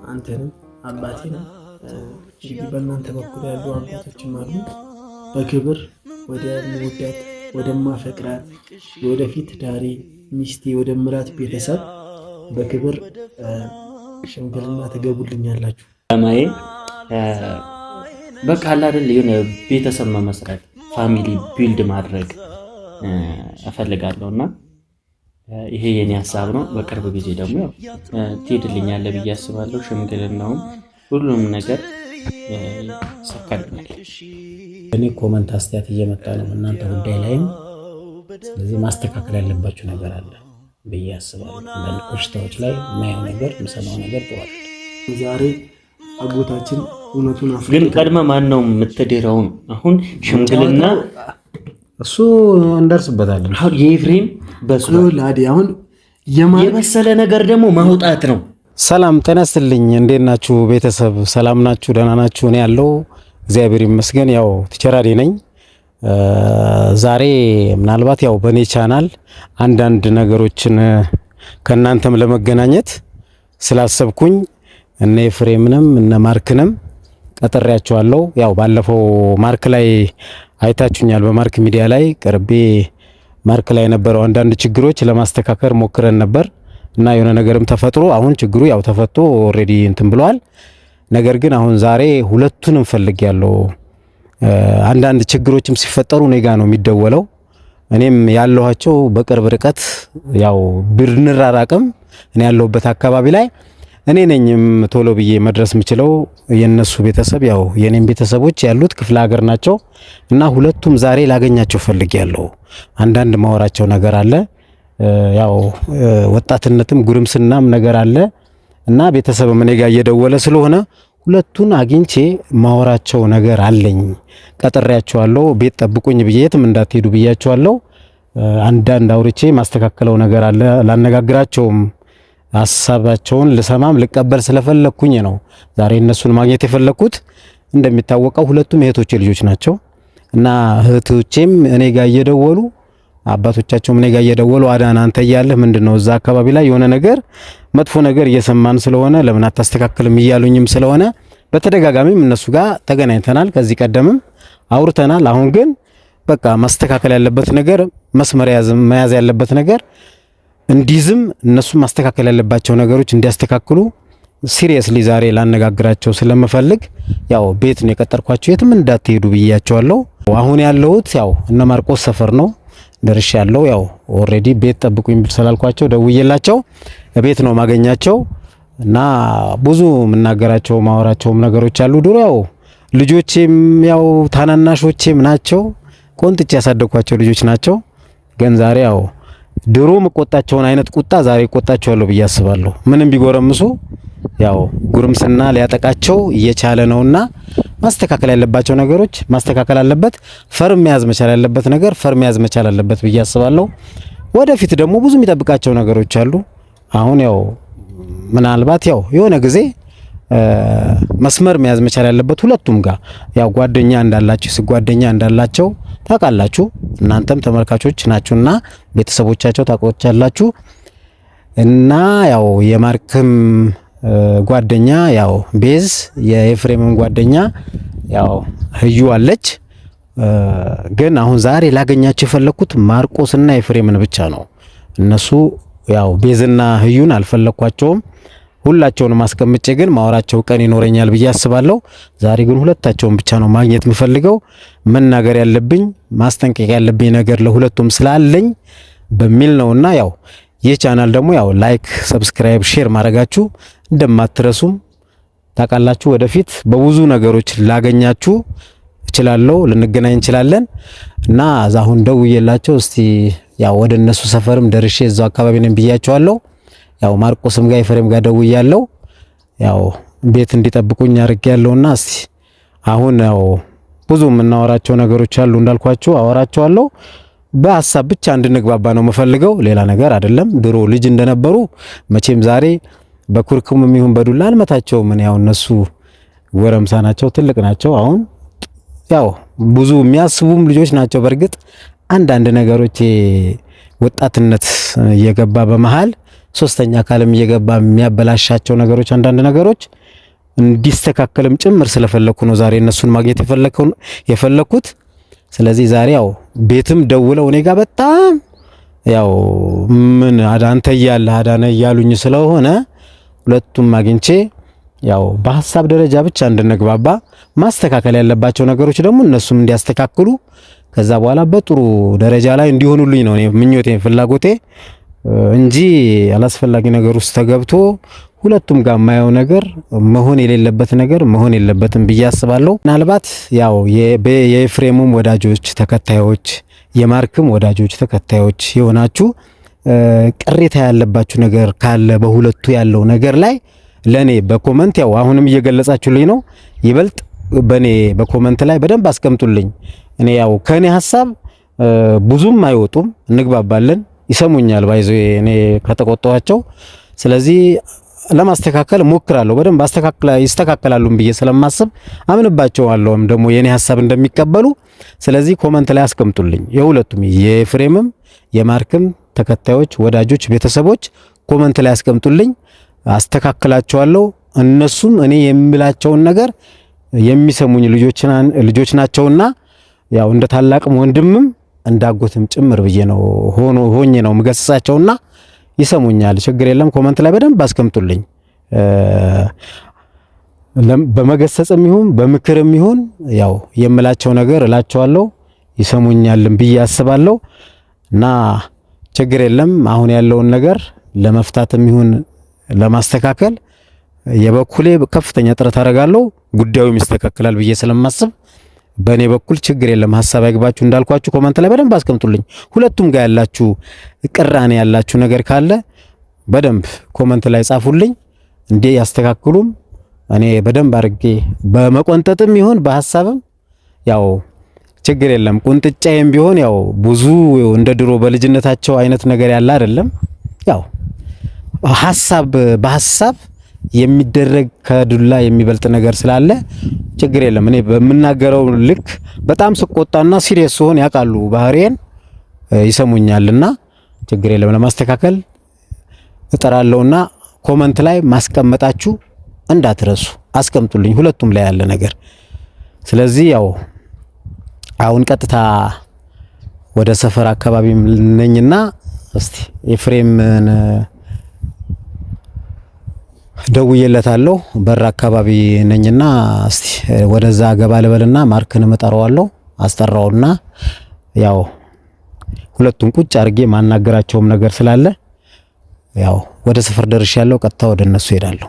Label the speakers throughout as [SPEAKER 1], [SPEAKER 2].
[SPEAKER 1] አንተንም አባቴንም እንግዲህ በእናንተ በኩል ያሉ አባቶችም አሉ በክብር ወደ መውዳት ወደ ማፈቅራት ወደፊት ዳሬ ሚስቴ ወደ ምራት ቤተሰብ በክብር ሽምግልና ትገቡልኛላችሁ።
[SPEAKER 2] ለማዬ በቃ አለ አይደል የሆነ ቤተሰብ መመስረት ፋሚሊ ቢልድ ማድረግ እፈልጋለሁና ይሄ የኔ ሐሳብ ነው። በቅርብ ጊዜ ደግሞ ትሄድልኛለህ ብዬ አስባለሁ። ሽምግልናውም ሁሉም ነገር ይሳካልኛል።
[SPEAKER 3] እኔ ኮመንት አስተያየት እየመጣ ነው እናንተ ጉዳይ ላይም፣ ስለዚህ ማስተካከል ያለባችሁ ነገር አለ ብዬ አስባለሁ። አንዳንድ ኮሽታዎች ላይ የማየው ነገር የምሰማው ነገር ጥሩ አይደለም።
[SPEAKER 1] ዛሬ አጎታችን እውነቱን
[SPEAKER 2] ግን ቀድመ ማን ነው የምትድረው? አሁን ሽምግልና
[SPEAKER 3] እሱ እንደርስበታለን።
[SPEAKER 2] የኤፍሬም
[SPEAKER 1] በሶላዲ አሁን
[SPEAKER 2] የመሰለ ነገር ደግሞ ማውጣት ነው።
[SPEAKER 3] ሰላም ጤና ይስጥልኝ። እንዴት ናችሁ ቤተሰብ? ሰላም ናችሁ? ደህና ናችሁ? እኔ ያለው እግዚአብሔር ይመስገን። ያው ቲቸራዴ ነኝ። ዛሬ ምናልባት ያው በኔ ቻናል አንዳንድ ነገሮችን ከናንተም ለመገናኘት ስላሰብኩኝ እነ ኤፍሬምንም እነ ማርክንም ቀጥሬያቸዋለሁ። ያው ባለፈው ማርክ ላይ አይታችሁኛል። በማርክ ሚዲያ ላይ ቀርቤ ማርክ ላይ የነበረው አንዳንድ ችግሮች ለማስተካከል ሞክረን ነበር እና የሆነ ነገርም ተፈጥሮ አሁን ችግሩ ያው ተፈቶ ኦሬዲ እንትን ብለዋል። ነገር ግን አሁን ዛሬ ሁለቱንም ፈልጌያለሁ። አንዳንድ ችግሮችም ሲፈጠሩ እኔ ጋ ነው የሚደወለው። እኔም ያለኋቸው በቅርብ ርቀት ያው ብንራራቅም እኔ ያለሁበት አካባቢ ላይ እኔ ነኝም ቶሎ ብዬ መድረስ የምችለው። የነሱ ቤተሰብ ያው የኔም ቤተሰቦች ያሉት ክፍለ ሀገር ናቸው እና ሁለቱም ዛሬ ላገኛቸው ፈልጌያለሁ። አንዳንድ ማወራቸው ነገር አለ። ያው ወጣትነትም ጉርምስናም ነገር አለ እና ቤተሰብም እኔ ጋር እየደወለ ስለሆነ ሁለቱን አግኝቼ ማወራቸው ነገር አለኝ። ቀጥሬያቸዋለሁ። ቤት ጠብቁኝ ብዬ የትም እንዳትሄዱ ብያቸዋለሁ። አንዳንድ አውርቼ ማስተካከለው ነገር አለ። ላነጋግራቸውም ሐሳባቸውን ልሰማም ልቀበል ስለፈለኩኝ ነው ዛሬ እነሱን ማግኘት የፈለኩት። እንደሚታወቀው ሁለቱም እህቶቼ ልጆች ናቸው እና እህቶቼም እኔ ጋር እየደወሉ አባቶቻቸውም እኔ ጋር እየደወሉ አዳና አንተ እያለህ ምንድነው እዛ አካባቢ ላይ የሆነ ነገር መጥፎ ነገር እየሰማን ስለሆነ ለምን አታስተካክልም እያሉኝም ስለሆነ በተደጋጋሚም እነሱ ጋር ተገናኝተናል። ከዚህ ቀደምም አውርተናል። አሁን ግን በቃ ማስተካከል ያለበት ነገር መስመር መያዝ ያለበት ነገር እንዲዝም እነሱ ማስተካከል ያለባቸው ነገሮች እንዲያስተካክሉ ሲሪየስሊ ዛሬ ላነጋግራቸው ስለምፈልግ ያው ቤት ነው የቀጠርኳቸው። የትም እንዳትሄዱ ብያቸዋለሁ። አሁን ያለሁት ያው እነ ማርቆስ ሰፈር ነው ደርሻለሁ። ያው ኦሬዲ ቤት ጠብቁኝ ስላልኳቸው ደውዬላቸው ቤት ነው ማገኛቸው እና ብዙ የምናገራቸው ማወራቸውም ነገሮች አሉ። ድሮ ያው ልጆቼም ያው ታናናሾቼም ናቸው። ቆንጥጬ ያሳደኳቸው ልጆች ናቸው። ግን ዛሬ ያው ድሮ መቆጣቸውን አይነት ቁጣ ዛሬ ቆጣቸዋለሁ ብዬ አስባለሁ። ምንም ቢጎረምሱ ያው ጉርምስና ሊያጠቃቸው እየቻለ ነውና ማስተካከል ያለባቸው ነገሮች ማስተካከል አለበት። ፈርም መያዝ መቻል ያለበት ነገር ፈርም መያዝ መቻል አለበት ብዬ አስባለሁ። ወደፊት ደግሞ ብዙ የሚጠብቃቸው ነገሮች አሉ። አሁን ያው ምናልባት ያው የሆነ ጊዜ መስመር መያዝ መቻል ያለበት ሁለቱም ጋር ያው ጓደኛ እንዳላቸው ስጓደኛ እንዳላቸው ታውቃላችሁ። እናንተም ተመልካቾች ናችሁና ቤተሰቦቻቸው ታውቃላችሁ። እና ያው የማርክም ጓደኛ ያው ቤዝ የኤፍሬምም ጓደኛ ያው ህዩ አለች። ግን አሁን ዛሬ ላገኛቸው የፈለኩት ማርቆስና ኤፍሬምን ብቻ ነው። እነሱ ያው ቤዝና ህዩን አልፈለኳቸውም። ሁላቸውንም አስቀምጬ ግን ማወራቸው ቀን ይኖረኛል ብዬ አስባለሁ። ዛሬ ግን ሁለታቸውን ብቻ ነው ማግኘት የምፈልገው። መናገር ያለብኝ ማስጠንቀቅ ያለብኝ ነገር ለሁለቱም ስላለኝ በሚል ነውና ያው ይህ ቻናል ደግሞ ያው ላይክ፣ ሰብስክራይብ፣ ሼር ማድረጋችሁ እንደማትረሱም ታውቃላችሁ። ወደፊት በብዙ ነገሮች ላገኛችሁ እችላለሁ፣ ልንገናኝ እንችላለን እና አሁን ደውዬላቸው እስቲ ያው ወደ እነሱ ሰፈርም ደርሼ እዛው አካባቢ ነኝ ብያቸዋለሁ። ያው ማርቆስም ጋር ኤፍሬም ጋር ደውያለሁ። ያው ቤት እንዲጠብቁኝ አድርጌያለሁና እስቲ አሁን ያው ብዙ የምናወራቸው ነገሮች አሉ እንዳልኳችሁ አወራቸዋለሁ። በሐሳብ ብቻ እንድንግባባ ነው የምፈልገው፣ ሌላ ነገር አይደለም። ድሮ ልጅ እንደነበሩ መቼም ዛሬ በኩርኩም የሚሆን በዱላ አልመታቸው። ምን ያው እነሱ ወረምሳ ናቸው፣ ትልቅ ናቸው። አሁን ያው ብዙ የሚያስቡም ልጆች ናቸው። በርግጥ አንዳንድ ነገሮች ወጣትነት እየገባ በመሃል ሶስተኛ አካልም እየገባ የሚያበላሻቸው ነገሮች አንዳንድ ነገሮች እንዲስተካከልም ጭምር ስለፈለኩ ነው ዛሬ እነሱን ማግኘት የፈለኩት። ስለዚህ ዛሬ ያው ቤትም ደውለው እኔ ጋር በጣም ያው ምን አንተ እያለህ አዳነ እያሉኝ ስለሆነ ሁለቱም አግኝቼ ያው በሐሳብ ደረጃ ብቻ እንድንግባባ ማስተካከል ያለባቸው ነገሮች ደግሞ እነሱም እንዲያስተካክሉ ከዛ በኋላ በጥሩ ደረጃ ላይ እንዲሆኑልኝ ነው እኔ ምኞቴ ፍላጎቴ እንጂ አላስፈላጊ ነገር ውስጥ ተገብቶ ሁለቱም ጋር የማየው ነገር መሆን የሌለበት ነገር መሆን የለበትም ብዬ አስባለሁ። ምናልባት ያው የኤፍሬምም ወዳጆች ተከታዮች የማርክም ወዳጆች ተከታዮች የሆናችሁ ቅሬታ ያለባችሁ ነገር ካለ በሁለቱ ያለው ነገር ላይ ለኔ በኮመንት ያው አሁንም እየገለጻችሁልኝ ነው። ይበልጥ በኔ በኮመንት ላይ በደንብ አስቀምጡልኝ። እኔ ያው ከኔ ሐሳብ ብዙም አይወጡም፣ እንግባባለን፣ ይሰሙኛል ባይዞ እኔ ከተቆጣኋቸው። ስለዚህ ለማስተካከል ሞክራለሁ። በደንብ ይስተካከላሉም ብዬ ስለማስብ አምንባቸዋለሁም ደግሞ የኔ ሐሳብ እንደሚቀበሉ። ስለዚህ ኮመንት ላይ አስቀምጡልኝ። የሁለቱም የኤፍሬምም የማርክም ተከታዮች ወዳጆች ቤተሰቦች ኮመንት ላይ አስቀምጡልኝ፣ አስተካክላቸዋለሁ። እነሱም እኔ የምላቸውን ነገር የሚሰሙኝ ልጆች ናቸውና ያው እንደ ታላቅም ወንድምም እንዳጎትም ጭምር ብዬ ነው ሆኜ ነው ምገሰጻቸውና ይሰሙኛል። ችግር የለም። ኮመንት ላይ በደንብ አስቀምጡልኝ። በመገሰጽም ይሁን በምክርም ይሁን ያው የምላቸው ነገር እላቸዋለሁ፣ ይሰሙኛልም ብዬ አስባለሁ እና ችግር የለም። አሁን ያለውን ነገር ለመፍታትም ይሁን ለማስተካከል የበኩሌ ከፍተኛ ጥረት አደርጋለሁ። ጉዳዩም ይስተካከላል ብዬ ስለማስብ በእኔ በኩል ችግር የለም። ሐሳብ አይግባችሁ እንዳልኳችሁ ኮመንት ላይ በደንብ አስቀምጡልኝ። ሁለቱም ጋር ያላችሁ ቅራኔ ያላችሁ ነገር ካለ በደንብ ኮመንት ላይ ጻፉልኝ፣ እንዴ ያስተካክሉም። እኔ በደንብ አድርጌ በመቆንጠጥም ይሁን በሐሳብም ያው ችግር የለም። ቁንጥጫዬም ቢሆን ያው ብዙ እንደ ድሮ በልጅነታቸው አይነት ነገር ያለ አይደለም። ያው በሐሳብ የሚደረግ ከዱላ የሚበልጥ ነገር ስላለ ችግር የለም። እኔ በምናገረው ልክ በጣም ስቆጣና ሲሪየስ ስሆን ያውቃሉ ባህሪዬን፣ ይሰሙኛልና ችግር የለም። ለማስተካከል እጠራለሁና ኮመንት ላይ ማስቀመጣችሁ እንዳትረሱ አስቀምጡልኝ፣ ሁለቱም ላይ ያለ ነገር። ስለዚህ ያው አሁን ቀጥታ ወደ ሰፈር አካባቢ ነኝና እስቲ ኤፍሬምን ደውዬለታለሁ። በር አካባቢ ነኝና እስቲ ወደዛ ገባ ልበልና ማርክን እጠራዋለሁ። አስጠራውና ያው ሁለቱን ቁጭ አድርጌ ማናገራቸውም ነገር ስላለ ያው ወደ ሰፈር ደርሻለሁ። ቀጥታ ወደ እነሱ ሄዳለሁ።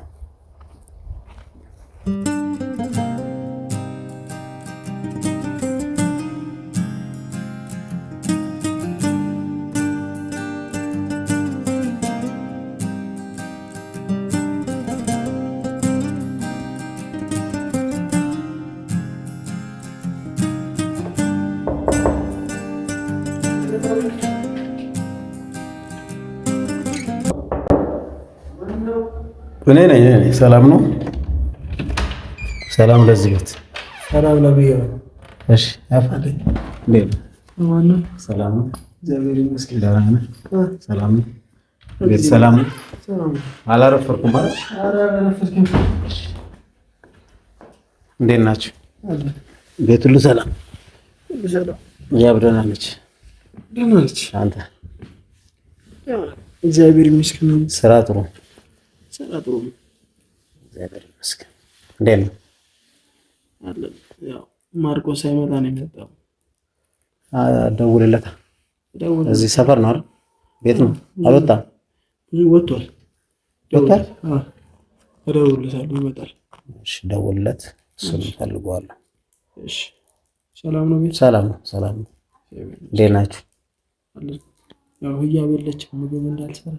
[SPEAKER 3] እኔ ነኝ። ሰላም ነው? ሰላም ለዚህ ቤት
[SPEAKER 1] ሰላም ለብዬ።
[SPEAKER 3] እሺ አፋለኝ እንዴት ነው? ሰላም ነው? እግዚአብሔር ይመስገን። ደህና ነህ? ሰላም ነው? ቤት ሰላም ነው? ሰላም ነው። አላረፈርኩም ማለት? ኧረ አላረፈርኩም። እንዴት ናችሁ? ቤት ሁሉ ሰላም? ሁሉ ሰላም። ያብደና ነች? ደህና ነች። አንተ?
[SPEAKER 1] እግዚአብሔር ይመስገን።
[SPEAKER 3] ስራ ጥሩ?
[SPEAKER 1] ስራ ጥሩ ነው።
[SPEAKER 3] እግዚአብሔር ይመስገን። እንዴት ነው?
[SPEAKER 1] አለ ያው ማርቆስ ሳይመጣ ነው የመጣው።
[SPEAKER 3] ደውልለታ። እዚህ ሰፈር ነው አይደል? ቤት ነው? አልወጣም?
[SPEAKER 1] ወጥቷል።
[SPEAKER 3] ወጥቷል?
[SPEAKER 1] አዎ እደውልለታለሁ፣ ይመጣል።
[SPEAKER 3] እሺ ደውልለት፣ እሱን ፈልገዋለሁ።
[SPEAKER 1] እሺ ሰላም ነው? ቤት
[SPEAKER 3] ሰላም ነው። ሰላም ነው። እንዴት ናችሁ?
[SPEAKER 1] ያው ህያብ የለችም፣ ምግብ እንዳልሰራ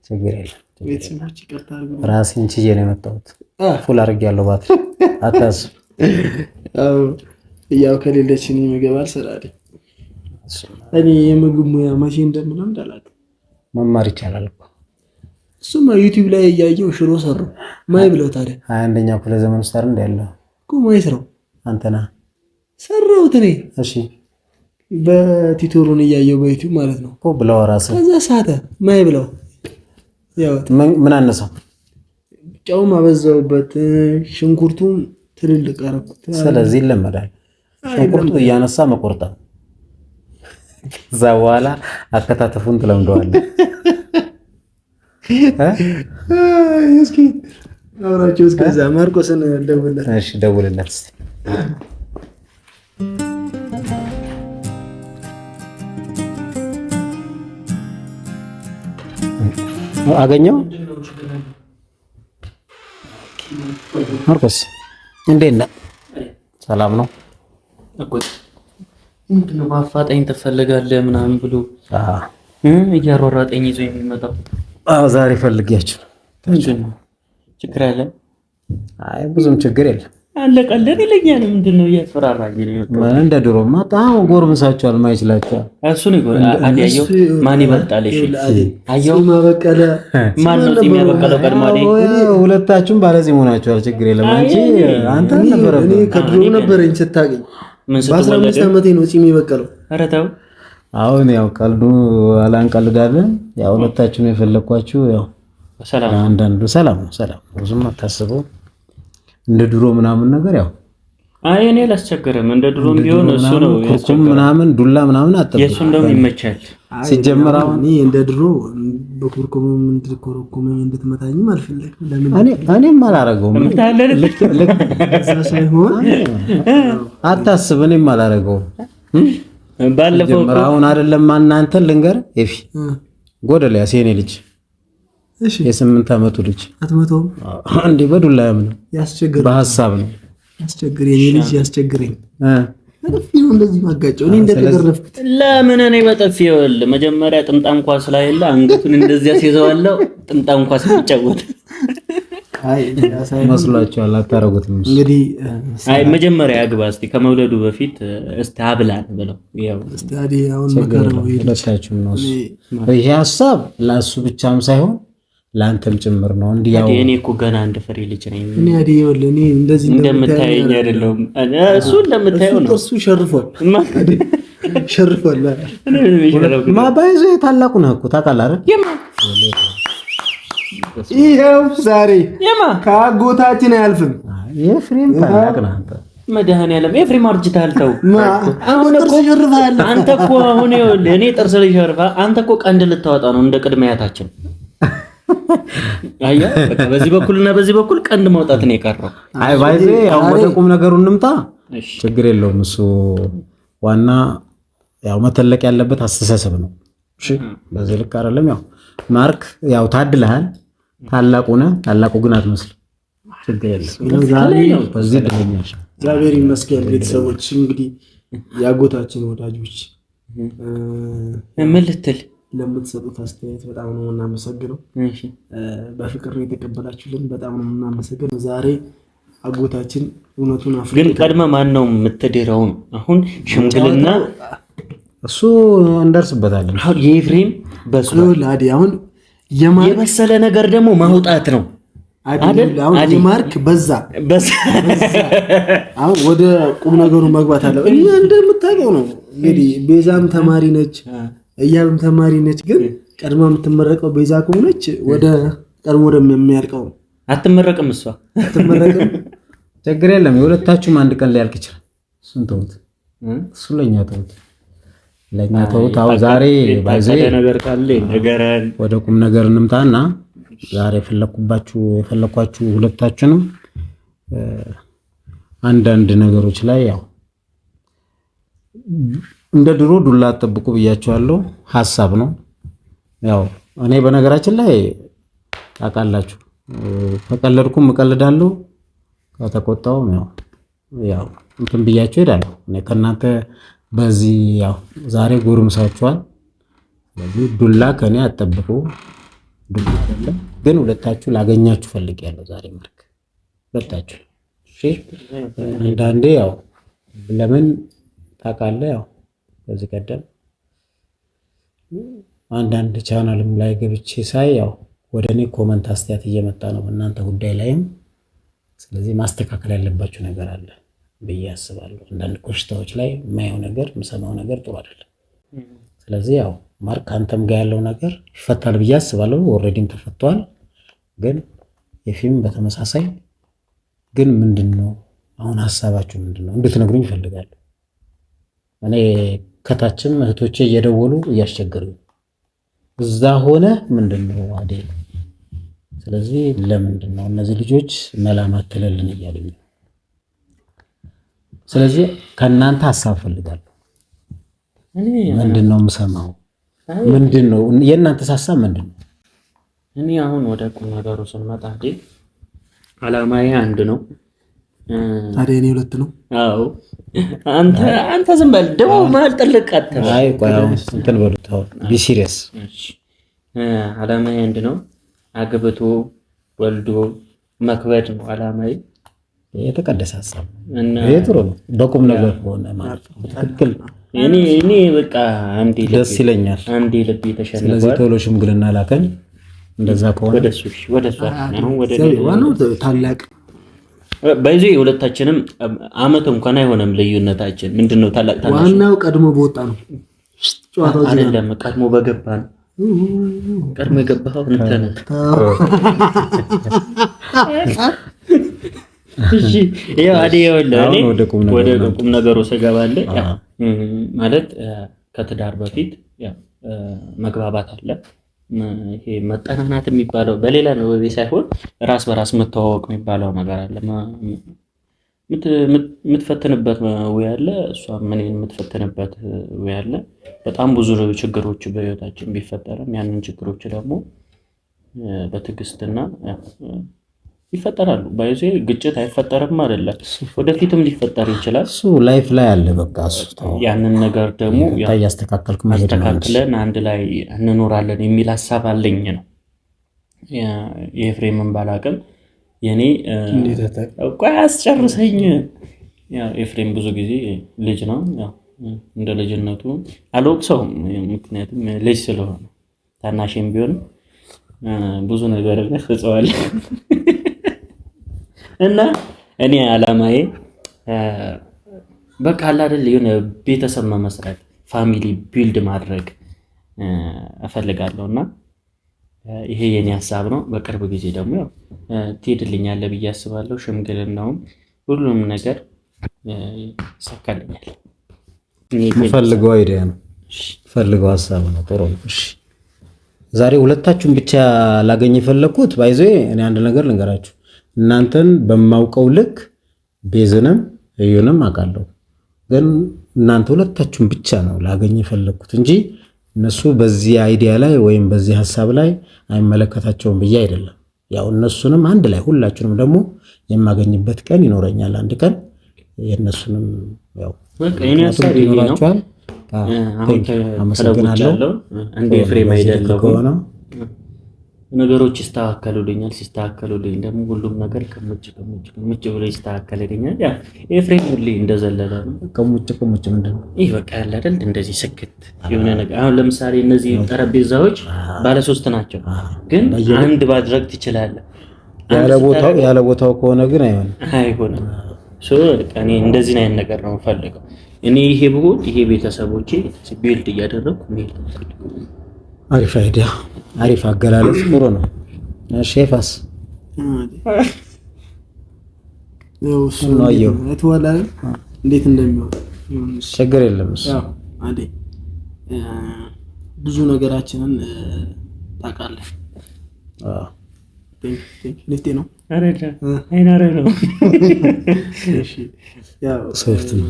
[SPEAKER 3] ችግር የለም።
[SPEAKER 1] ቤተሰቦች ይቅርታ አድርጉ።
[SPEAKER 3] ራሴን ችዬ ነው የመጣሁት። ፉል አድርጌያለሁ ባትሪ። አታስብ።
[SPEAKER 1] ያው ከሌለች እኔ ምግብ አልሰራልኝ። እኔ የምግብ ሙያ መቼ እንደምለምድ አላውቅም።
[SPEAKER 3] መማር ይቻላል እኮ።
[SPEAKER 1] እሱማ ዩቲዩብ ላይ እያየሁ ሽሮ ሰራው። ማይ ብለው ታዲያ
[SPEAKER 3] 21ኛው ክፍለ ዘመን ውስጥ አይደል ያለው
[SPEAKER 1] እኮ ማይ ስራው
[SPEAKER 3] አንተና
[SPEAKER 1] ሰራሁት እኔ።
[SPEAKER 3] እሺ
[SPEAKER 1] በቲቶሩን እያየሁ በዩቲዩብ ማለት ነው
[SPEAKER 3] እኮ ብለው ራስህ
[SPEAKER 1] ከዛ ሳተ ማይ ብለው ያው
[SPEAKER 3] ምን አነሳው?
[SPEAKER 1] ጨውም አበዛውበት፣ ሽንኩርቱም ትልልቅ አደረኩት።
[SPEAKER 3] ስለዚህ ይለመዳል። ሽንኩርቱ እያነሳ መቆርጣ ከዛ በኋላ አከታተፉን ትለምደዋለህ።
[SPEAKER 1] እስኪ አውራቸው እስከዛ ማርቆስን ደውልለት።
[SPEAKER 3] እሺ ደውልለት እስቲ። አገኘው ማርቆስ እንዴት ነህ? ሰላም ነው?
[SPEAKER 2] ምንድን ነው ማፋጠኝ ትፈልጋለህ ምናምን ብሎ እያሯሯጠኝ ይዞ የሚመጣው?
[SPEAKER 3] ዛሬ ፈልጊያችሁ
[SPEAKER 2] ችግር አለ?
[SPEAKER 3] አይ ብዙም ችግር የለም።
[SPEAKER 2] አለቀለን ይለኛል። ምንድን ነው እያስፈራራኝ ነው?
[SPEAKER 3] እንደ ድሮማ በጣም ጎርምሳችኋል። ማይችላችኋል
[SPEAKER 2] እሱን አያየው ማን ይበልጣል? እሺ አየው
[SPEAKER 1] ማበቀለ
[SPEAKER 2] ማን ነው ፂም ያበቀለው? ቀድሞ
[SPEAKER 3] ሁለታችሁም ባለዚህ መሆናችኋል። ችግር የለም። አንተ ነበር
[SPEAKER 1] እኔ ከድሮ ነበረኝ ስታገኝ በ15 ዓመቴ ነው ፂም የበቀለው።
[SPEAKER 2] ኧረ ተው
[SPEAKER 3] አሁን ያው ቀልዱ አላንቀልዳለን። ያው ሁለታችሁም የፈለኳችሁ ያው
[SPEAKER 2] ሰላም
[SPEAKER 3] አንዳንዱ ሰላም ነው። ሰላም ብዙም አታስበው እንደ ድሮ ምናምን ነገር ያው
[SPEAKER 2] አይ እኔ አላስቸገረም። እንደ ድሮም ቢሆን እሱ ነው
[SPEAKER 3] ኩርኩም ምናምን ዱላ ምናምን አጠብቁ
[SPEAKER 2] የሱ እንደውም ይመቻል።
[SPEAKER 3] ሲጀመር አሁን
[SPEAKER 1] እኔ እንደ ድሮ በኩርኩም እንድትኮረኩመኝ እንድትመታኝም አልፈለግም። ለምን
[SPEAKER 3] እኔም አላረገውም።
[SPEAKER 1] ሳይሆን
[SPEAKER 3] አታስብ፣ እኔም አላረገውም።
[SPEAKER 2] ባለፈው
[SPEAKER 3] አሁን አይደለም እናንተን ልንገር ኤፊ ጎደልያስ የኔ ልጅ
[SPEAKER 1] እሺ
[SPEAKER 3] የ8 ዓመቱ ልጅ
[SPEAKER 1] አትመተውም
[SPEAKER 3] እንዴ? በዱላ ያምን
[SPEAKER 1] ያስቸግረኝ፣
[SPEAKER 3] በሐሳብ ነው
[SPEAKER 1] ያስቸግረኝ። የኔ ልጅ ያስቸግረኝ በጥፊ ነው እንደዚህ ማጋጨው። እኔ እንደተገረፍኩት
[SPEAKER 2] ለምን እኔ በጥፊ ይኸውልህ፣ መጀመሪያ ጥምጣም ኳስ ላይ ያለ አንገቱን እንደዚህ ያስይዘዋለሁ። ጥምጣም ኳስ ይጫወት
[SPEAKER 1] አይ
[SPEAKER 3] መስሏችኋል። አታረጉትም
[SPEAKER 1] እንግዲህ።
[SPEAKER 2] አይ መጀመሪያ አግባ እስቲ ከመውለዱ በፊት እስቲ አብላን ብለው ያው
[SPEAKER 1] እስቲ አዲ አሁን መከረው
[SPEAKER 3] ሁለታችሁም ነው። ይሄ ሐሳብ ለሱ ብቻም ሳይሆን ለአንተም ጭምር ነው። እንዲያው
[SPEAKER 2] እኔ እኮ ገና አንድ ፍሬ ልጅ ነኝ።
[SPEAKER 1] እኔ አዲ ይኸውልህ፣ እኔ እንደዚህ
[SPEAKER 2] እንደምታየኝ አይደለም። እሱ እንደምታየው ነው።
[SPEAKER 1] እሱ ሸርፏል ሸርፏል።
[SPEAKER 3] ማባይዞ ታላቁ ነው እኮ ታውቃለህ አይደል?
[SPEAKER 1] ይሄው ዛሬ ከአጎታችን አያልፍም።
[SPEAKER 3] የፍሬም ታላቅ ነህ አንተ።
[SPEAKER 2] መድኃኒዓለም ኤፍሬም አርጅተሃል። ተው
[SPEAKER 1] አሁን ጥርስ ሸርፈሃል
[SPEAKER 2] አንተ እኮ አሁን ይኸውልህ፣ እኔ ጥርስ ልሸርፋ አንተ እኮ ቀንድ ልታወጣ ነው እንደ ቅድመ አያታችን። አያ በቃ በዚህ በኩልና በዚህ በኩል ቀንድ ማውጣት ነው የቀረው።
[SPEAKER 3] አይ ባይዜ ያው ወደ ቁም ነገሩ እንምጣ። ችግር የለውም እሱ ዋና ያው መተለቅ ያለበት አስተሳሰብ ነው። እሺ በዚህ ልክ አይደለም። ያው ማርክ ያው ታድለሃል። ታላቁ ነህ። ታላቁ ግን አትመስልም። ችግር የለም። ዛሬ ነው በዚህ ደረጃሽ።
[SPEAKER 1] እግዚአብሔር ይመስገን። ቤተሰቦች እንግዲህ ያጎታችን ወዳጆች
[SPEAKER 2] ምን ልትል
[SPEAKER 1] ለምትሰጡት አስተያየት በጣም ነው የምናመሰግነው። በፍቅር የተቀበላችሁልን በጣም ነው የምናመሰግነው። ዛሬ አጎታችን እውነቱን አፍሪካ
[SPEAKER 2] ግን ቀድመ ማን ነው የምትድረው? አሁን ሽምግልና
[SPEAKER 3] እሱ እንደርስበታለን።
[SPEAKER 2] የኤፍሬም በሱ
[SPEAKER 1] ላዲ አሁን
[SPEAKER 2] የመሰለ ነገር ደግሞ ማውጣት ነው አይደል?
[SPEAKER 1] አሁን የማርክ በዛ አሁን ወደ ቁም ነገሩ መግባት አለው። እኛ እንደምታውቀው ነው እንግዲህ ቤዛም ተማሪ ነች፣ እያብም ተማሪ ነች። ግን ቀድማ የምትመረቀው ቤዛ ከሆነች ወደ ቀድሞ የሚያልቀው
[SPEAKER 2] አትመረቅም። እሷ
[SPEAKER 1] አትመረቅም።
[SPEAKER 3] ችግር የለም። የሁለታችሁም አንድ ቀን ሊያልቅ ይችላል። እሱን ተውት። እሱ ለኛ ተውት፣ ለኛ ተውት። አሁን ዛሬ ባይዘ
[SPEAKER 2] ነገር ካለ ነገራን
[SPEAKER 3] ወደ ቁም ነገር እንምጣና ዛሬ የፈለኳችሁ ሁለታችሁንም አንዳንድ ነገሮች ላይ ያው እንደ ድሮ ዱላ አጠብቁ ብያችኋለሁ። ሐሳብ ነው። ያው እኔ በነገራችን ላይ ታውቃላችሁ ከቀለድኩም እቀልዳለሁ፣ ከተቆጣውም ያው እንትን ብያችሁ ሄዳለሁ። እኔ ከእናንተ በዚህ ያው ዛሬ ጎርምሳችኋል። ስለዚህ ዱላ ከኔ አጠብቁ። ግን ሁለታችሁ ላገኛችሁ ፈልጌያለሁ ዛሬ ማርክ ሁለታችሁ። እሺ አንዳንዴ ያው ለምን ታውቃለህ ያው ከዚህ ቀደም አንዳንድ ቻናልም ላይ ገብቼ ሳይ ያው ወደ እኔ ኮመንት አስተያየት እየመጣ ነው እናንተ ጉዳይ ላይም። ስለዚህ ማስተካከል ያለባችሁ ነገር አለ ብዬ አስባለሁ። አንዳንድ ኮሽታዎች ላይ የማየው ነገር የምሰማው ነገር ጥሩ አይደለም። ስለዚህ ያው ማርክ አንተም ጋር ያለው ነገር ይፈታል ብዬ አስባለሁ። ኦልሬዲም ተፈቷል። ግን ኤፊም በተመሳሳይ ግን ምንድነው አሁን ሀሳባችሁ ምንድነው እንድትነግሩኝ እፈልጋለሁ። እኔ ከታችም እህቶቼ እየደወሉ እያስቸገሩኝ እዛ ሆነ ምንድነው አዴ፣ ስለዚህ ለምንድነው እነዚህ ልጆች መላማት ትለልን እያሉኝ፣ ስለዚህ ከእናንተ ሀሳብ እፈልጋለሁ። ምንድነው የምሰማው? ምንድነው የእናንተ ሀሳብ ምንድነው?
[SPEAKER 2] እኔ አሁን ወደ ቁም ነገሩ ስንመጣ አላማዬ አንድ ነው።
[SPEAKER 1] ታዲያ እኔ ሁለት ነው።
[SPEAKER 2] አዎ አንተ ዝም በል ደግሞ መሀል ጥልቅ አትበል።
[SPEAKER 3] አይ ቆይ አሁን እንትን በሉት ቢ ሲሪየስ።
[SPEAKER 2] አላማዬ አንድ ነው። አግብቶ ወልዶ መክበድ ነው አላማዬ።
[SPEAKER 3] የተቀደሰ ሀሳብ ይሄ ጥሩ ነው። በቁም ነገር ሆነ ማለት ነው። ትክክል።
[SPEAKER 2] እኔ በቃ አንዴ
[SPEAKER 3] ደስ ይለኛል።
[SPEAKER 2] አንዴ ልብ የተሸነፈ
[SPEAKER 3] ስለዚህ ቶሎ ሽምግልና ላከኝ። እንደዛ ከሆነ
[SPEAKER 2] ወደሱ አሁን ወደ
[SPEAKER 1] ዋናው ታላቅ
[SPEAKER 2] በዚህ የሁለታችንም አመት እንኳን አይሆንም ልዩነታችን። ምንድነው ታላቅ ታናሽ?
[SPEAKER 1] ዋናው ቀድሞ በወጣ ነው ጨዋታው
[SPEAKER 2] አይደለም፣ ቀድሞ በገባ ነው። ቀድሞ የገባው እንተ ነው። እሺ ያው ወደ ቁም ነገሩ ስገባለህ ማለት ከትዳር በፊት ያው መግባባት አለ። ይሄ መጠናናት የሚባለው በሌላ ነው ሳይሆን ራስ በራስ መተዋወቅ የሚባለው ነገር አለ። የምትፈተንበት ወይ አለ፣ እሷም እኔን የምትፈተንበት ወይ አለ። በጣም ብዙ ችግሮች በህይወታችን ቢፈጠርም ያንን ችግሮች ደግሞ በትዕግስትና ይፈጠራሉ። ባይዜ ግጭት አይፈጠርም አይደለም፣ ወደፊትም ሊፈጠር ይችላል።
[SPEAKER 3] እሱ ላይፍ ላይ አለ። በቃ እሱ
[SPEAKER 2] ያንን ነገር ደግሞ
[SPEAKER 3] ያስተካከልክ መሄድ ነው።
[SPEAKER 2] አስተካክለን አንድ ላይ እንኖራለን የሚል ሀሳብ አለኝ ነው። የኤፍሬምን ባላቅም የኔ ቆይ አስጨርሰኝ። ያው ኤፍሬም ብዙ ጊዜ ልጅ ነው። ያው እንደ ልጅነቱ አልወቅሰውም፣ ምክንያቱም ልጅ ስለሆነ ታናሽም ቢሆን ብዙ ነገር ፈጽሟል። እና እኔ አላማዬ በቃ አለ አይደል የሆነ ቤተሰብ መመስረት ፋሚሊ ቢልድ ማድረግ እፈልጋለሁና ይሄ የኔ ሀሳብ ነው። በቅርብ ጊዜ ደግሞ ያው ትሄድልኛለህ ብዬ አስባለሁ። ሽምግልናውም ሁሉም ነገር ይሳካልኛል።
[SPEAKER 3] ፈልገው አይዲያ ነው፣ ፈልገው ሀሳብ ነው። ጥሩ ነው። እሺ ዛሬ ሁለታችሁን ብቻ ላገኝ የፈለኩት ባይዘ እኔ አንድ ነገር ልንገራችሁ። እናንተን በማውቀው ልክ ቤዝንም እዩንም አውቃለሁ፣ ግን እናንተ ሁለታችሁን ብቻ ነው ላገኝ የፈለኩት እንጂ እነሱ በዚህ አይዲያ ላይ ወይም በዚህ ሀሳብ ላይ አይመለከታቸውም ብዬ አይደለም። ያው እነሱንም አንድ ላይ ሁላችሁንም ደግሞ የማገኝበት ቀን ይኖረኛል አንድ ቀን። የእነሱንም ያው
[SPEAKER 2] እኔ ሀሳብ ይኖራቸዋል።
[SPEAKER 3] አመሰግናለሁ።
[SPEAKER 2] እንደ ኤፍሬም አይደለም ነገሮች ይስተካከሉልኛል። ሲስተካከሉልኝ ደግሞ ሁሉም ነገር ከሙጭ ብሎ ይስተካከልልኛል። ያ ኤፍሬም ሁሌ እንደዘለለ ነው።
[SPEAKER 3] ከሙጭ ምንድን ነው
[SPEAKER 2] ይህ? በቃ ያለ አይደል እንደዚህ ስክት የሆነ ነገር። አሁን ለምሳሌ እነዚህ ጠረጴዛዎች ባለ 3 ናቸው፣ ግን አንድ ማድረግ ትችላለህ።
[SPEAKER 3] ያለ ቦታው ከሆነ ግን አይሆንም።
[SPEAKER 2] እኔ እንደዚህ አይነት ነገር ነው የምፈልገው። እኔ ይሄ ብሆን ይሄ ቤተሰቦቼ ቢልድ እያደረኩ ሜል
[SPEAKER 3] አሪፍ አይዲያ፣ አሪፍ አገላለጽ፣ ጥሩ ነው። ሼፋስ
[SPEAKER 1] እንዴት እንደሚሆን
[SPEAKER 3] ችግር የለም። እሱ
[SPEAKER 1] ብዙ ነገራችንን ታውቃለህ። ልቴ ነው
[SPEAKER 2] አይናረ ነው
[SPEAKER 3] ሶፍት ነው።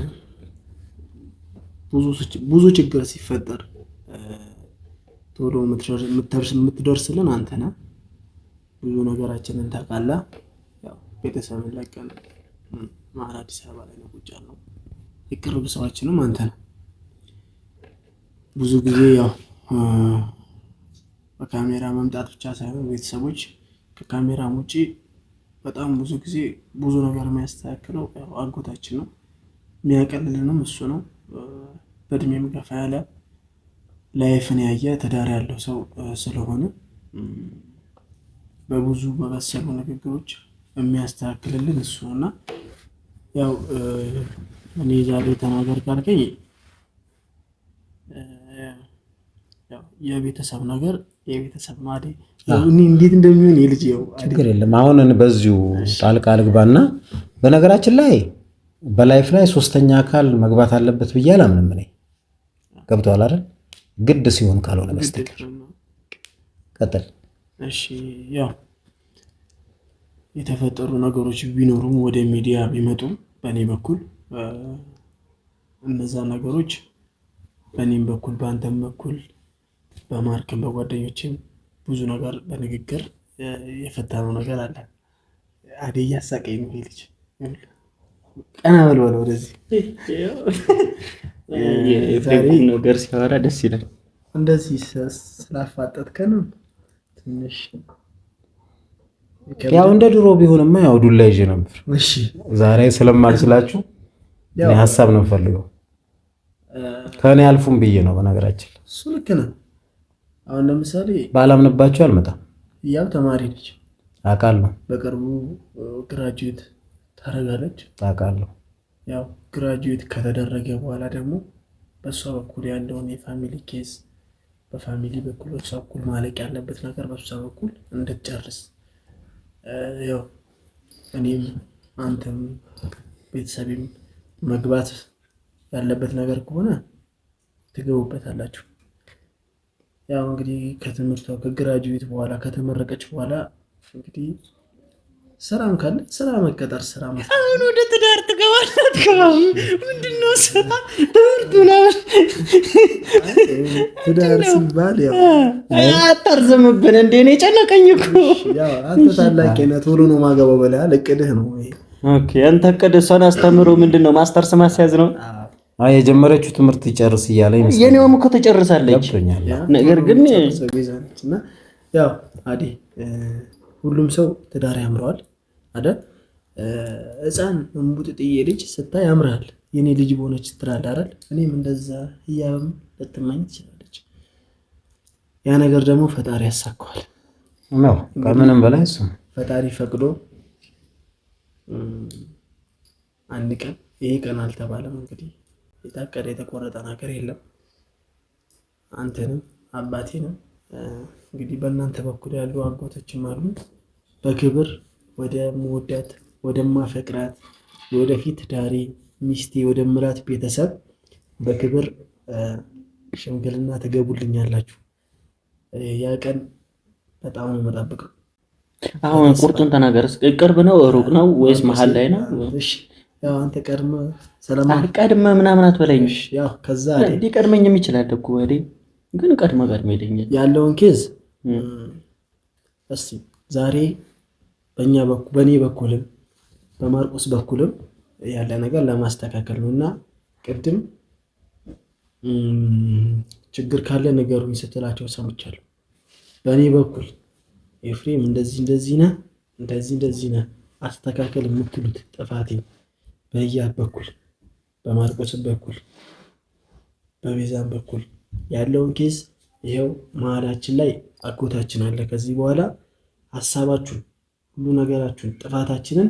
[SPEAKER 1] ብዙ ችግር ሲፈጠር ቶሎ የምትደርስልን አንተ ነህ። ብዙ ነገራችንን ታውቃለህ። ያው ቤተሰብን ለቀን መሀል አዲስ አበባ ላይ ነው ቁጭ ያልነው። የቅርብ ሰዋችንም አንተ ነህ። ብዙ ጊዜ ያው በካሜራ መምጣት ብቻ ሳይሆን ቤተሰቦች ከካሜራም ውጪ በጣም ብዙ ጊዜ ብዙ ነገር የሚያስተካክለው ያው አጎታችን ነው። የሚያቀልልንም እሱ ነው። በእድሜም ገፋ ያለ ላይፍን ያየ ትዳር ያለው ሰው ስለሆነ በብዙ በበሰሉ ንግግሮች የሚያስተካክልልን እሱ ነውና ያው እኔ ዛሬ ተናገር ካልከኝ ያው የቤተሰብ ነገር የቤተሰብ ማዲ እንዴት እንደሚሆን የልጅ
[SPEAKER 3] ችግር የለም። አሁን በዚሁ ጣልቃ ልግባና በነገራችን ላይ በላይፍ ላይ ሶስተኛ አካል መግባት አለበት ብዬ አላምንም እኔ። ገብቶሃል አይደል? ግድ ሲሆን ካልሆነ በስተቀር ቀጥል።
[SPEAKER 1] እሺ ያው የተፈጠሩ ነገሮች ቢኖሩም ወደ ሚዲያ ቢመጡም በእኔ በኩል እነዛ ነገሮች በእኔም በኩል በአንተም በኩል በማርክም በጓደኞችም ብዙ ነገር በንግግር የፈታነው ነገር አለ። አደይ እያሳቀኝ ነው ልጅ ቀና በል ወደዚህ
[SPEAKER 2] ነገር ሲያወራ ደስ ይላል።
[SPEAKER 1] እንደዚህ ስላፋጠጥከን ትንሽ
[SPEAKER 3] ያው እንደ ድሮ ቢሆንማ ያው ዱላ ይዤ ነበር።
[SPEAKER 1] እሺ
[SPEAKER 3] ዛሬ ስለማልችላችሁ እኔ ሀሳብ ነው ፈልገው ከኔ አልፉም ብዬ ነው። በነገራችን
[SPEAKER 1] እሱ ልክ ነው። አሁን ለምሳሌ
[SPEAKER 3] ባላምንባችሁ አልመጣም።
[SPEAKER 1] ያው ተማሪ ነች
[SPEAKER 3] አውቃለሁ።
[SPEAKER 1] በቅርቡ ግራጁዌት ታደርጋለች
[SPEAKER 3] አውቃለሁ።
[SPEAKER 1] ያው ግራጁዌት ከተደረገ በኋላ ደግሞ በሷ በኩል ያለውን የፋሚሊ ኬዝ በፋሚሊ በኩል በሷ በኩል ማለቅ ያለበት ነገር በሷ በኩል እንድትጨርስ ያው እኔም አንተም ቤተሰብም መግባት ያለበት ነገር ከሆነ ትገቡበታላችሁ። ያው እንግዲህ ከትምህርቷ ከግራጁዌት በኋላ ከተመረቀች በኋላ እንግዲህ ስራም ካለ ስራ መቀጠር ስራ ማለት
[SPEAKER 2] አሁን ወደ ትዳር ትገባለህ። ምንድነው ስራ ትምህርቱ ነው።
[SPEAKER 1] ትዳር ሲባል ያው
[SPEAKER 2] አታርዘምብን እንዴ? እኔ ጨነቀኝ እኮ።
[SPEAKER 1] ያው አንተ ታላቅ ነህ፣ ቶሎ ነው ማገባው በላይ እቅድህ ነው ይሄ።
[SPEAKER 2] ኦኬ አንተ እቅድ እሷን አስተምሮ ምንድነው ማስተርስ ማስያዝ ነው?
[SPEAKER 3] አይ የጀመረችው ትምህርት ይጨርስ እያለ ይመስላል።
[SPEAKER 2] የኔውም እኮ ተጨርሳለች። ነገር ግን
[SPEAKER 1] እና ያው አዲ ሁሉም ሰው ትዳር ያምረዋል አይደል? ሕፃን እንቡጥጥዬ ልጅ ስታይ ያምራል። የኔ ልጅ በሆነች ትላለህ አይደል? እኔም እንደዛ ህያብም ልትመኝ ትችላለች። ያ ነገር ደግሞ ፈጣሪ ያሳካዋል
[SPEAKER 3] ነው። ከምንም በላይ እሱ
[SPEAKER 1] ፈጣሪ ፈቅዶ አንድ ቀን ይሄ ቀን አልተባለም። እንግዲህ የታቀደ የተቆረጠ ነገር የለም። አንተንም አባቴንም እንግዲህ በእናንተ በኩል ያሉ አጎቶችም አሉ። በክብር ወደ መወዳት ወደ ማፈቅራት ወደፊት ዳሪ ሚስቴ ወደ ምራት ቤተሰብ በክብር ሽምግልና ትገቡልኛላችሁ። ያ ቀን በጣም ነው የምጠብቀው።
[SPEAKER 2] አሁን ቁርጡን ተናገር። ቅርብ ነው ሩቅ ነው ወይስ መሀል ላይ ነው?
[SPEAKER 1] እሺ ያው አንተ ቀድመ
[SPEAKER 2] ምናምን አትበለኝ።
[SPEAKER 1] ያው ከዛ
[SPEAKER 2] ሊቀድመኝም ይችላል እኮ ወዴ ግን ቀድመ ይለኛል
[SPEAKER 1] ያለውን ኬዝ እስቲ ዛሬ በእኔ በኩልም በማርቆስ በኩልም ያለ ነገር ለማስተካከል ነውና ቅድም ችግር ካለ ነገሩኝ ስትላቸው ሰምቻለሁ። በእኔ በኩል ኤፍሬም እንደዚህ ነህ አስተካከል የምትሉት ጥፋቴ በህያብ በኩል በማርቆስ በኩል በቤዛም በኩል ያለውን ኬዝ ይሄው መሀላችን ላይ አጎታችን አለ። ከዚህ በኋላ ሀሳባችሁን ሁሉ ነገራችሁን ጥፋታችንን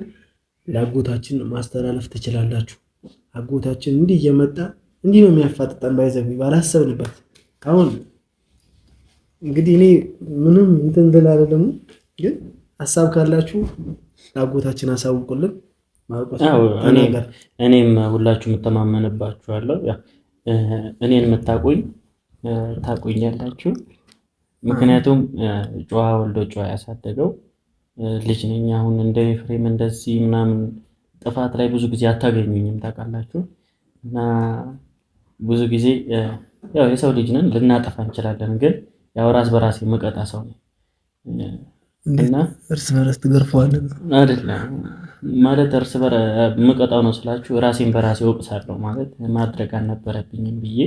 [SPEAKER 1] ለአጎታችን ማስተላለፍ ትችላላችሁ። አጎታችን እንዲህ እየመጣ እንዲህ ነው የሚያፋጥጠን ባይዘው ባላሰብንበት። አሁን እንግዲህ እኔ ምንም እንትን እንትን አይደለም፣ ግን ሀሳብ ካላችሁ ለአጎታችን አሳውቁልን። ማርቆስ
[SPEAKER 2] እኔም ሁላችሁም ተማመንባችኋለሁ። እኔን የምታውቁኝ ታውቁኛላችሁ። ምክንያቱም ጨዋ ወልዶ ጨዋ ያሳደገው ልጅ ነኝ። አሁን እንደ ኤፍሬም እንደዚህ ምናምን ጥፋት ላይ ብዙ ጊዜ አታገኙኝም ታውቃላችሁ። እና ብዙ ጊዜ ያው የሰው ልጅ ነን ልናጠፋ እንችላለን፣ ግን ያው ራስ በራሴ መቀጣ ሰው ነኝ እና
[SPEAKER 1] እርስ በራስ ትገርፈዋለህ
[SPEAKER 2] አይደለም ማለት እርስ በራስ መቀጣው ነው ስላችሁ ራሴን በራሴ ወቅሳለሁ ማለት ማድረግ አልነበረብኝም ብዬ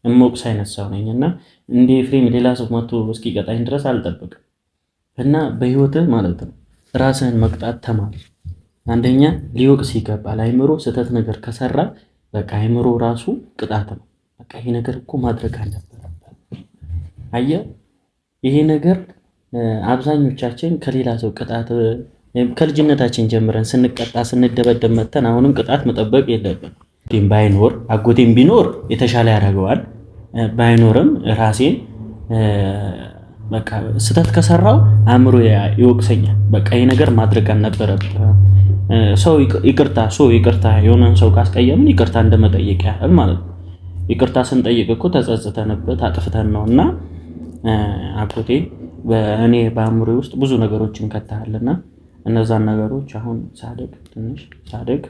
[SPEAKER 2] እሞቅስ አይነት ሰው ነኝ። እና እንደ ኤፍሬም ሌላ ሰው መጥቶ እስኪቀጣኝ ድረስ አልጠብቅም። እና በህይወትህ ማለት ነው ራስህን መቅጣት ተማር። አንደኛ ሊወቅስ ይገባል። አይምሮ ስህተት ነገር ከሰራ በቃ አይምሮ ራሱ ቅጣት ነው። በቃ ይሄ ነገር እኮ ማድረግ አልነበረም። አየህ ይሄ ነገር አብዛኞቻችን ከሌላ ሰው ቅጣት ከልጅነታችን ጀምረን ስንቀጣ ስንደበደብ መተን አሁንም ቅጣት መጠበቅ የለብን። ባይኖር አጎቴም ቢኖር የተሻለ ያደርገዋል። ባይኖርም ራሴን በቃ ስህተት ከሰራው አእምሮ ይወቅሰኛል። በቃ ይሄ ነገር ማድረግ አልነበረብህም። ሰው ይቅርታ የሆነን ሰው ካስቀየምን ይቅርታ እንደመጠየቅ ያህል ማለት ነው። ይቅርታ ስንጠይቅ እኮ ተጸጽተንበት አጥፍተን ነውና አጎቴ እኔ በአእምሮ ውስጥ ብዙ ነገሮችን ከተሃልና እነዛን ነገሮች አሁን ሳደግ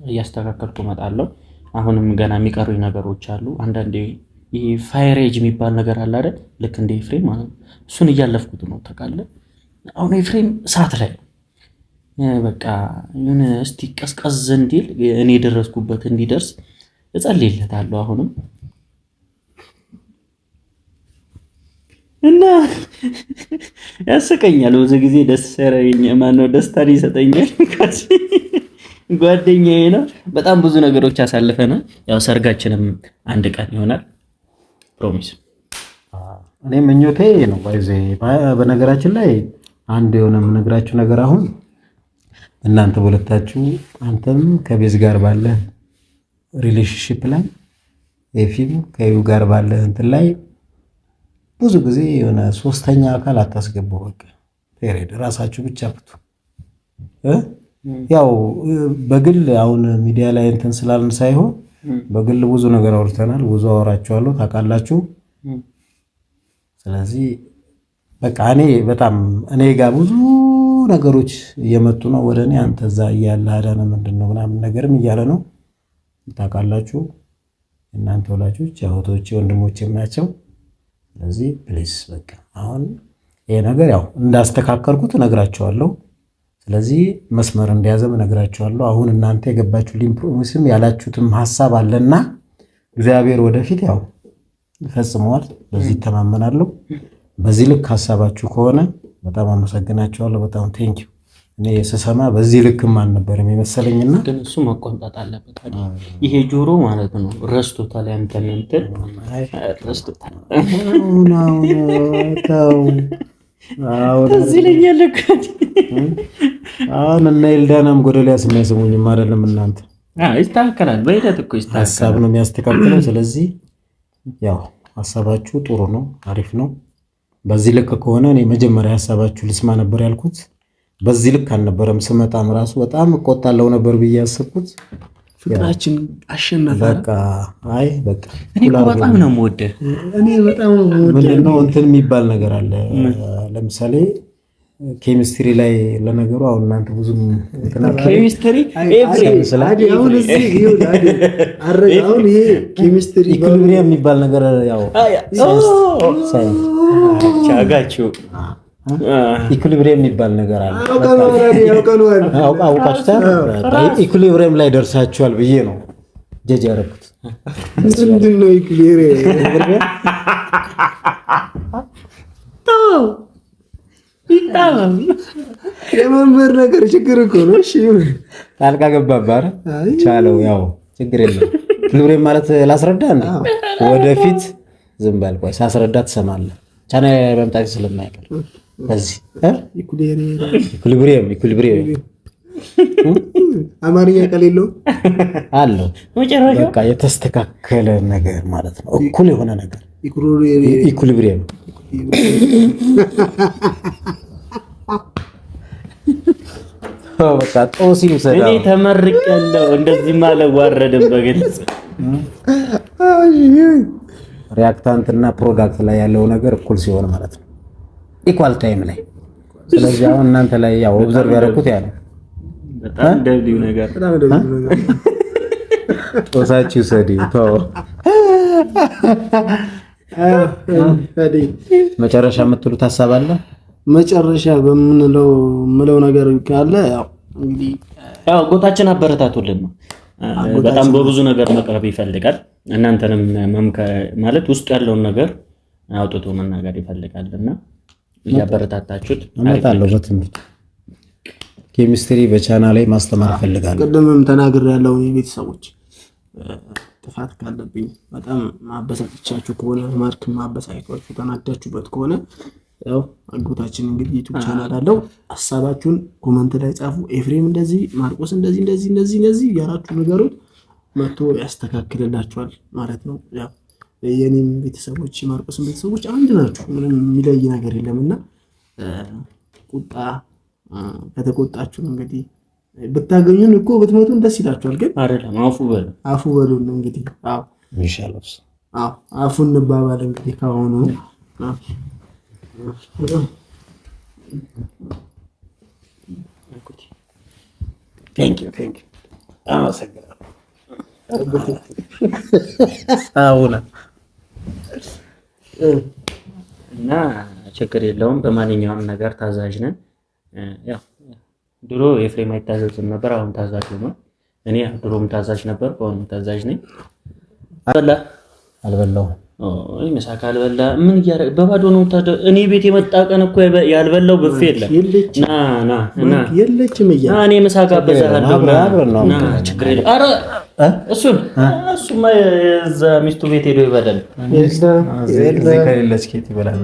[SPEAKER 2] እያስተካከልኩ እመጣለሁ። አሁንም ገና የሚቀሩኝ ነገሮች አሉ። አንዳንዴ ይሄ ፋይሬጅ የሚባል ነገር አለ አይደል? ልክ እንደ ኤፍሬም ማለት ነው። እሱን እያለፍኩት ነው ታውቃለህ። አሁን ኤፍሬም ሰዓት ላይ በቃ የሆነ እስቲ ቀዝቀዝ እንዲል እኔ የደረስኩበት እንዲደርስ እጸልይለታለሁ አሁንም እና ያስቀኛል። ብዙ ጊዜ ደስታን ይሰጠኛል። ጓደኛዬ ነው። በጣም ብዙ ነገሮች አሳልፈናል። ያው ሰርጋችንም አንድ ቀን ይሆናል ፕሮሚስ።
[SPEAKER 3] እኔ ምኞቴ ነው። በነገራችን ላይ አንድ የሆነ የምነግራችሁ ነገር አሁን እናንተ ሁለታችሁ አንተም ከቤዝ ጋር ባለ ሪሌሽንሺፕ ላይ ኤፊም ከዩ ጋር ባለ እንትን ላይ ብዙ ጊዜ የሆነ ሶስተኛ አካል አታስገቡ። በቃ ፔሬድ ራሳችሁ ብቻ ፍቱ። ያው በግል አሁን ሚዲያ ላይ እንትን ስላልን ሳይሆን በግል ብዙ ነገር አውርተናል። ብዙ አወራችኋለሁ ታውቃላችሁ። ስለዚህ በቃ እኔ ጋር ብዙ ነገሮች እየመጡ ነው ወደ እኔ። አንተ እዛ እያለ አዳነ ምንድነው ምናምን ነገርም እያለ ነው ታውቃላችሁ። እናንተ ወላጆች እህቶቼ ወንድሞቼም ናቸው። ስለዚህ ፕሊዝ በቃ አሁን ይሄ ነገር ያው እንዳስተካከልኩት እነግራቸዋለሁ። ስለዚህ መስመር እንዲያዘም እነግራቸዋለሁ። አሁን እናንተ የገባችሁልኝ ፕሮሚስም ያላችሁትም ሐሳብ አለና እግዚአብሔር ወደፊት ያው ይፈጽመዋል። በዚህ ተማመናለሁ። በዚህ ልክ ሐሳባችሁ ከሆነ በጣም አመሰግናችኋለሁ። በጣም ቴንኪው። እኔ ስሰማ በዚህ ልክም አልነበረም የመሰለኝና
[SPEAKER 2] ግን እሱ መቆንጣጥ አለበት። ይሄ ጆሮ ማለት ነው ረስቶታል። ያንተን እንትን ረስቶታል። እዚህ ላይ ያለኩት
[SPEAKER 3] አሁን እና ኤልዳናም ጎደልያስ የሚያስሙኝም አይደለም እናንተ
[SPEAKER 2] ይስተካከላል። በሂደት እኮ ይስተካከላል።
[SPEAKER 3] ሐሳብ ነው የሚያስተካክለው። ስለዚህ ያው ሐሳባችሁ ጥሩ ነው፣ አሪፍ ነው። በዚህ ልክ ከሆነ እኔ መጀመሪያ ሐሳባችሁ ልስማ ነበር ያልኩት። በዚህ ልክ አልነበረም። ስመጣም ራሱ በጣም እቆጣለሁ ነበር ብዬ ያሰብኩት
[SPEAKER 1] ፍቅራችን አሸነፈ።
[SPEAKER 3] በቃ አይ በቃ
[SPEAKER 2] እኔ በጣም ነው የምወደው።
[SPEAKER 3] ምንድነው እንትን የሚባል ነገር አለ። ለምሳሌ ኬሚስትሪ ላይ ለነገሩ አሁን እናንተ ብዙም
[SPEAKER 2] ኬሚስትሪ
[SPEAKER 1] አሁን ይሄ ኬሚስትሪ
[SPEAKER 3] ኢኩሊብሪየም የሚባል ነገር ያው
[SPEAKER 2] ቻጋችሁ
[SPEAKER 3] ኢኩሊብሪየም የሚባል ነገር አለ። አውቃችሁታል። ኢኩሊብሪየም ላይ ደርሳችኋል ብዬ ነው ጀጅ ያደረኩት።
[SPEAKER 1] ምንድን ነው ኢኩሊብሪየም? የመምህር ነገር ችግር እኮ ነው። እሺ
[SPEAKER 3] ጣልቃ ገባባር ቻለው። ያው ችግር የለም። ኢኩሊብሪየም ማለት ላስረዳ እንዴ? ወደፊት ዝም በል ቆይ ሳስረዳ ትሰማለህ። ቻናል ላይ መምጣት ስለማይቀር በዚህ ኢኩሊብሪየም
[SPEAKER 1] አማርኛ ቃል የለውም
[SPEAKER 3] አለው። በቃ የተስተካከለ ነገር ማለት ነው። እኩል የሆነ ነገር ኢኩሊብሪየም። በቃ ጦሲ ይሰዳ።
[SPEAKER 2] እኔ ተመርቄያለሁ። እንደዚህ ማለዋረድም በግልጽ
[SPEAKER 3] ሪአክታንት እና ፕሮዳክት ላይ ያለው ነገር እኩል ሲሆን ማለት ነው፣ ኢኳል ታይም ላይ። ስለዚህ አሁን እናንተ ላይ ያው ኦብዘርቭ ያደረኩት ያለ
[SPEAKER 2] በጣም ደብሊው ነገር
[SPEAKER 3] ጦሳችሁ ሰዲ ተው። መጨረሻ የምትሉት ሐሳብ አለ?
[SPEAKER 1] መጨረሻ በምንለው ነገር ካለ ያው እንግዲህ
[SPEAKER 2] ያው ጎታችን አበረታቱልን ነው። በጣም በብዙ ነገር መቅረብ ይፈልጋል። እናንተንም ማለት ውስጥ ያለውን ነገር አውጥቶ መናገር ይፈልጋልና እያበረታታችሁት
[SPEAKER 3] አመጣለሁ። በትምህርት ኬሚስትሪ በቻናል ላይ ማስተማር ፈልጋለሁ።
[SPEAKER 1] ቅድምም ተናግሬያለሁ። ቤተሰቦች ጥፋት ካለብኝ በጣም ማበሳጨቻችሁ ከሆነ ማርክ ማበሳጨታችሁ ተናዳችሁበት ከሆነ ያው አጎታችን እንግዲህ ዩቲዩብ ቻናል አለው። ሐሳባችሁን ኮሜንት ላይ ጻፉ። ኤፍሬም እንደዚህ፣ ማርቆስ እንደዚህ ያላችሁ ነገሮች መጥቶ ያስተካክልላችኋል ማለት ነው። ያው የኔም ቤተሰቦች የማርቆስም ቤተሰቦች አንድ ናችሁ። ምንም የሚለይ ነገር የለምና ቁጣ ከተቆጣችሁ እንግዲህ ብታገኙን እኮ ብትመጡን ደስ ይላችኋል። ግን
[SPEAKER 2] አይደለም
[SPEAKER 1] አፉ በሉን እንግዲህ። አዎ
[SPEAKER 3] ኢንሻአላህ
[SPEAKER 1] አፉ እንባባል እንግዲህ ካሁኑ።
[SPEAKER 3] ቴንክ ዩ አመሰግናለሁ። አውና
[SPEAKER 2] እና ችግር የለውም። በማንኛውም ነገር ታዛዥ ነን። ያው ድሮ ኤፍሬም አይታዘዝም ነበር፣ አሁን ታዛዥ ነው። እኔ ድሮም ታዛዥ ነበር፣ አሁን ታዛዥ ነኝ። አልበላሁም። ምሳ ካልበላ ምን እያደረገ በባዶ ነው? እኔ ቤት የመጣ ቀን እኮ ያልበላው ብፌ የለም። ና
[SPEAKER 1] የለችም እያለ
[SPEAKER 2] እኔ ምሳ ጋብዝሃለሁ። ና ችግር የለም። ኧረ እሱማ የዛ ሚስቱ ቤት ሄዶ ይበላል።
[SPEAKER 3] ከሌለች ኬት ይበላል።